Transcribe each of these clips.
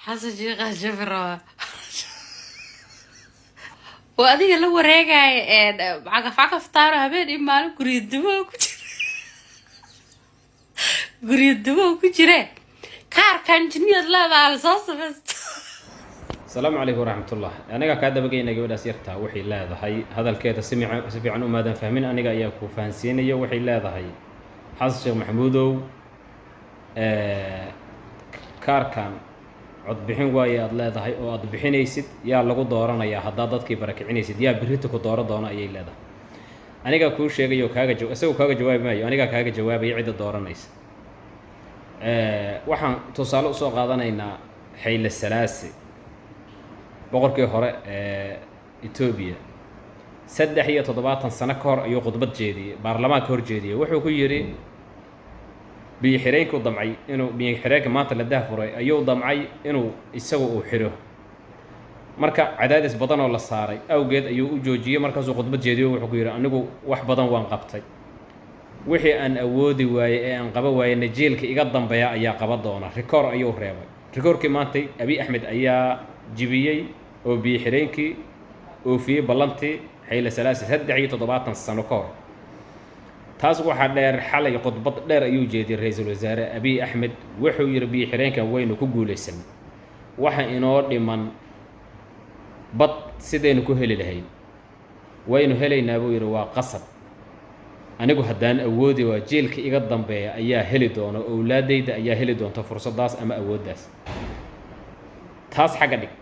حسن شيخ جبرة وأديك لو وريقاي عقف طارو هبين إما قريد دمو قريد دمو كجري كار كان جنيد لا على صوص بس السلام عليكم ورحمة الله. أنا قاعد بقينا قبل أسيرتها وحي لا هاي هذا الكيت سمع عنه ماذا فاهمين أنا إياكو فانسينية وحي لا هاي حظ الشيخ محمودو كاركان عد بحين وايا لا هاي أو عد بحين يسد يا لقو دورنا يا حدادات كي بركعين يسد يا بريتكو دورة دونا أي لا أنا قاعد كل شيء يو كاجا جو أسوي كاجا جواب ما أنا قاعد كاجا جواب يعيد الدورة نيس وحن توصلوا سوق هذا إن حيل السلاسل boqorkii hore Ethiopia 3 sano ka hor ayuu khudbad jeediyay baarlamaanka hor jeediyay wuxuu ku yiri biyo xireenku damcay inuu biyo xireenka maanta la daafuray ayuu damcay inuu isagu u xiro marka cadaadis badan oo la saaray awgeed ayuu u joojiyay markaas uu khudbad jeediyay wuxuu ku yiri anigu wax badan waan qabtay wixii aan awoodi waayay ee aan qaba waayay najeelka iga dambeeya ayaa qaba doona record ayuu reebay recordkii maanta Abiy Ahmed ayaa jibiyay oo biyo xireenkii oo fi ballantii xayla salaasi 3 sano ka hor taas waxa dheer xalay khudbad dheer ayuu jeediyay ra'iisul wasaare Abiy Ahmed wuxuu yiri biyo xireenkan waynu ku guuleysan waxa inoo dhiman bad sideen ku heli lahayn waynu helaynaa buu yiri waa qasab anigu haddaan awoodi waa jeelka iga dambeeya ayaa heli doona awlaadayda ayaa heli doonta fursadaas ama awooddaas taas xaga dhig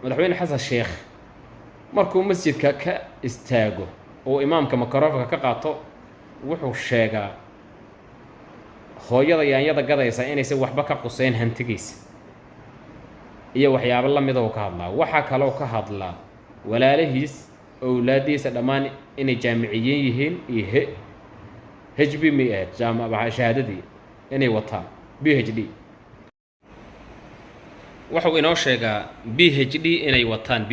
madaxweyne xasan sheekh markuu masjidka ka istaago oo imaamka makaraafka ka qaato wuxuu sheegaa hooyada yaanyada gadaysa inaysan waxba ka quseyn hantigiisa iyo waxyaabo la mid ah oo ka hadlaa waxa kale oo ka hadlaa walaalihiis awlaadiisa dhammaan inay jaamiciyiin yihiin iyo HBM jaamacada shahaadadii inay wataan PhD wuxuu inoo sheegaa PhD inay wataan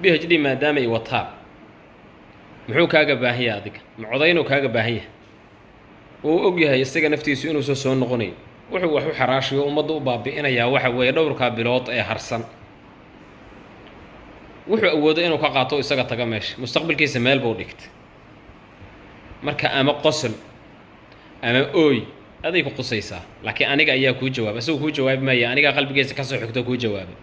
PhD maadaama ay wataan muxuu kaaga baahan yahay adiga macodayno kaaga baahan yahay oo og yahay isaga naftiisu inuu soo noqonayo wuxuu wax u xaraashiyo ummadda u baabi'inaya waxa weeye dhowrka bilood ee harsan wuxuu awoodo inuu ka qaato isaga taga meesha mustaqbalkiisa meel buu dhigtay marka ama qosol ama ooy aday ku qusaysaa laakiin aniga ayaa ku jawaab asoo ku jawaab ma aniga qalbigiisa ka soo xigto ku jawaabay